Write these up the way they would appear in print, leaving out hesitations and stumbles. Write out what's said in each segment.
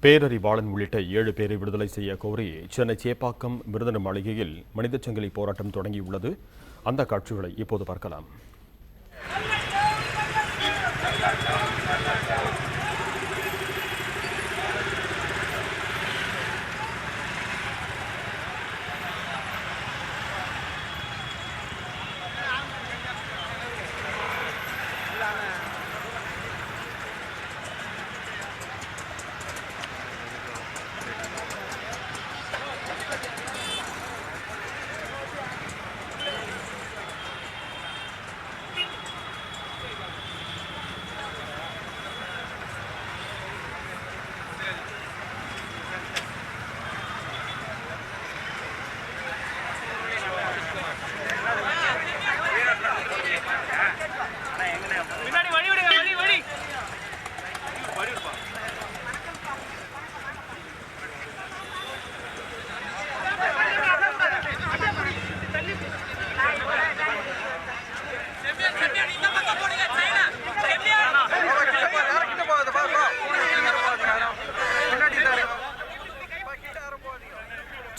பேரறிவாளன் உள்ளிட்ட 7 பேரை விடுதலை செய்ய கோரி சென்னை சேப்பாக்கம் விருந்தினர் மாளிகையில் மனித சங்கிலி போராட்டம் தொடங்கியுள்ளது. அந்த காட்சிகளை இப்போது பார்க்கலாம்.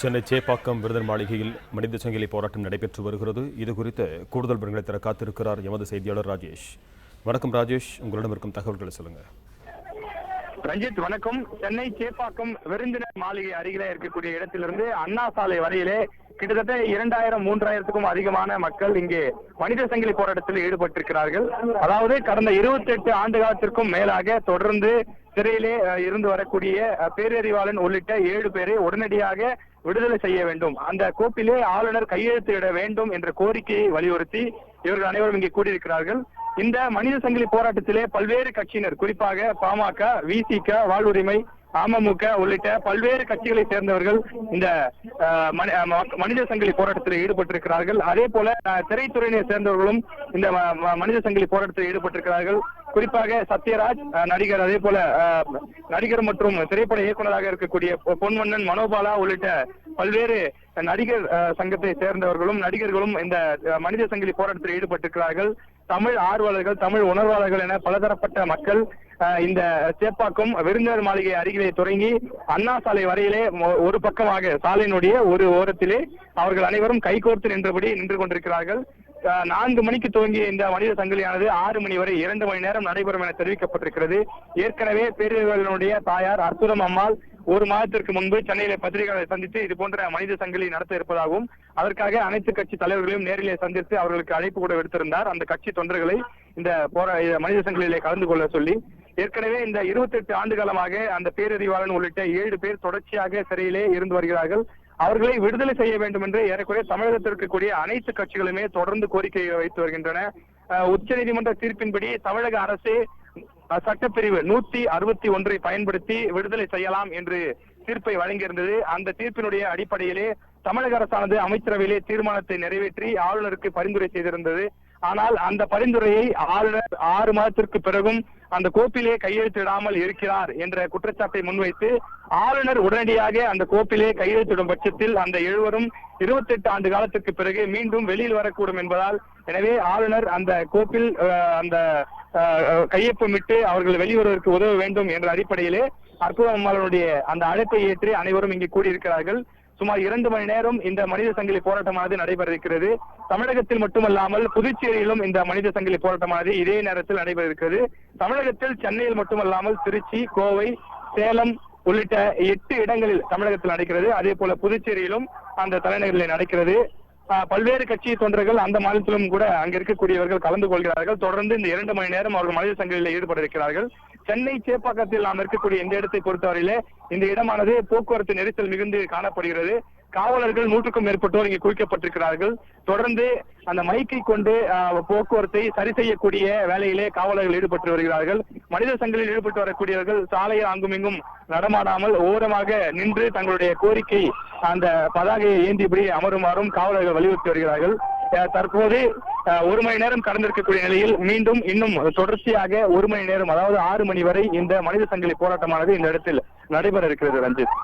சென்னை சேப்பாக்கம் விருந்தினர் மாளிகையில் மனித சங்கிலி போராட்டம் நடைபெற்று வருகிறது. இது குறித்து கூடுதல் விவரங்களை தர காத்திருக்கிறார் எமது செய்தியாளர் ராஜேஷ். வணக்கம் ராஜேஷ், உங்களிடம் இருக்கும் தகவல்களை சொல்லுங்க. ரஞ்சித் வணக்கம். சென்னை சேப்பாக்கம் விருந்தினர் மாளிகை அருகிலே இருக்கக்கூடிய இடத்திலிருந்து அண்ணா சாலை வரையிலே கிட்டத்தட்ட 2000-3000க்கும் அதிகமான மக்கள் இங்கே மனித சங்கிலி போராட்டத்தில் ஈடுபட்டிருக்கிறார்கள். அதாவது கடந்த 28 ஆண்டு காலத்திற்கும் மேலாக தொடர்ந்து சிறையிலே இருந்து வரக்கூடிய பேரறிவாளன் உள்ளிட்ட 7 பேரை உடனடியாக விடுதலை செய்ய வேண்டும், அந்த கோப்பிலே ஆளுநர் கையெழுத்திட வேண்டும் என்ற கோரிக்கையை வலியுறுத்தி இவர்கள் அனைவரும் இங்கே கூடியிருக்கிறார்கள். இந்த மனித சங்கிலி போராட்டத்திலே பல்வேறு கட்சியினர், குறிப்பாக பாமக, விசிக, வாழ்வுரிமை, அமமுக உள்ளிட்ட பல்வேறு கட்சிகளை சேர்ந்தவர்கள் இந்த மனித சங்கிலி போராட்டத்தில் ஈடுபட்டிருக்கிறார்கள். அதே போல திரைத்துறையினை சேர்ந்தவர்களும் இந்த மனித சங்கிலி போராட்டத்தில் ஈடுபட்டிருக்கிறார்கள். குறிப்பாக சத்யராஜ் நடிகர், அதே போல நடிகர் மற்றும் திரைப்பட இயக்குநராக இருக்கக்கூடிய பொன்வண்ணன், மனோபாலா உள்ளிட்ட பல்வேறு நடிகர் சங்கத்தை சேர்ந்தவர்களும் நடிகர்களும் இந்த மனித சங்கிலி போராட்டத்தில் ஈடுபட்டிருக்கிறார்கள். தமிழ் ஆர்வலர்கள், தமிழ் உணர்வாளர்கள் என பலதரப்பட்ட மக்கள் இந்த சேப்பாக்கம் விருந்தினர் மாளிகை அருகிலே தொடங்கி அண்ணா சாலை வரையிலே ஒரு பக்கமாக சாலையினுடைய ஒரு ஓரத்திலே அவர்கள் அனைவரும் கைகோர்த்து நின்றபடி நின்று கொண்டிருக்கிறார்கள். 4 மணிக்கு துவங்கிய இந்த மனித சங்கிலியானது 6 மணி வரை 2 மணி நேரம் நடைபெறும் என தெரிவிக்கப்பட்டிருக்கிறது. ஏற்கனவே பேரறிவாளனுடைய தாயார் அற்புதம் அம்மாள் 1 மாதத்திற்கு முன்பு சென்னையில பத்திரிகையாளரை சந்தித்து இது போன்ற மனித சங்கிலி நடத்த இருப்பதாகவும் அதற்காக அனைத்து கட்சி தலைவர்களையும் நேரிலே சந்தித்து அவர்களுக்கு அழைப்பு கூட விடுத்திருந்தார். அந்த கட்சி தொண்டர்களை இந்த மனித சங்கிலியிலே கலந்து கொள்ள சொல்லி ஏற்கனவே இந்த 28 ஆண்டு காலமாக அந்த பேரறிவாளன் உள்ளிட்ட 7 பேர் தொடர்ச்சியாக சிறையிலே இருந்து வருகிறார்கள். அவர்களை விடுதலை செய்ய வேண்டும் என்று ஏறக்குறைய தமிழகத்தில் இருக்கக்கூடிய அனைத்து கட்சிகளுமே தொடர்ந்து கோரிக்கையை வைத்து வருகின்றன. உச்ச நீதிமன்ற தீர்ப்பின்படி தமிழக அரசு சட்டப்பிரிவு 161 பயன்படுத்தி விடுதலை செய்யலாம் என்று தீர்ப்பை வழங்கியிருந்தது. அந்த தீர்ப்பினுடைய அடிப்படையிலே தமிழக அரசானது அமைச்சரவையிலே தீர்மானத்தை நிறைவேற்றி ஆளுநருக்கு பரிந்துரை செய்திருந்தது. ஆனால் அந்த பரிந்துரையை ஆளுநர் 6 மாதத்திற்கு பிறகும் அந்த கோப்பிலே கையெழுத்திடாமல் இருக்கிறார் என்ற குற்றச்சாட்டை முன்வைத்து ஆளுநர் உடனடியாக அந்த கோப்பிலே கையெழுத்திடும் பட்சத்தில் அந்த 7வரும் 28 ஆண்டு காலத்திற்கு பிறகு மீண்டும் வெளியில் வரக்கூடும் என்பதால், எனவே ஆளுநர் அந்த கோப்பில் அந்த கையொப்பமிட்டு அவர்கள் வெளிவருவதற்கு உதவ வேண்டும் என்ற அடிப்படையிலே அற்புதம் அம்மாளுடைய அந்த அழைப்பை ஏற்றி அனைவரும் இங்கே கூடியிருக்கிறார்கள். சுமார் 2 மணி நேரம் இந்த மனித சங்கிலி போராட்டமானது நடைபெற இருக்கிறது. தமிழகத்தில் மட்டுமல்லாமல் புதுச்சேரியிலும் இந்த மனித சங்கிலி போராட்டமானது இதே நேரத்தில் நடைபெற இருக்கிறது. தமிழகத்தில் சென்னையில் மட்டுமல்லாமல் திருச்சி, கோவை, சேலம் உள்ளிட்ட 8 இடங்களில் தமிழகத்தில் நடக்கிறது. அதே போல புதுச்சேரியிலும் அந்த தலைநகரில் நடக்கிறது. பல்வேறு கட்சி தொண்டர்கள் அந்த மாநிலத்திலும் கூட அங்க இருக்கக்கூடியவர்கள் கலந்து கொள்கிறார்கள். தொடர்ந்து இந்த 2 மணி நேரம் அவர்கள் மனித சங்கிலியில் ஈடுபட இருக்கிறார்கள். சென்னை சேப்பாக்கத்தில் நாம் இருக்கக்கூடிய இந்த இடத்தை பொறுத்தவரையிலே இந்த இடமானது போக்குவரத்து நெரிசல் மிகுந்து காணப்படுகிறது. காவலர்கள் 100க்கும் மேற்பட்டோர் இங்கே குவிக்கப்பட்டிருக்கிறார்கள். தொடர்ந்து அந்த மைக்கை கொண்டு போக்குவரத்தை சரி செய்யக்கூடிய வேலையிலே காவலர்கள் ஈடுபட்டு வருகிறார்கள். மனித சங்கிலியில் ஈடுபட்டு வரக்கூடியவர்கள் சாலையில் அங்குமிங்கும் நடமாடாமல் ஓரமாக நின்று தங்களுடைய கோரிக்கை அந்த பதாகையை ஏந்தியபடி அமருமாறும் காவலர்கள் வலியுறுத்தி வருகிறார்கள். தற்போது 1 மணி நேரம் கடந்திருக்கக்கூடிய நிலையில் மீண்டும் இன்னும் தொடர்ச்சியாக 1 மணி நேரம், அதாவது 6 மணி வரை இந்த மனித சங்கிலி போராட்டமானது இந்த இடத்தில் நடைபெற இருக்கிறது. ரஞ்சித்.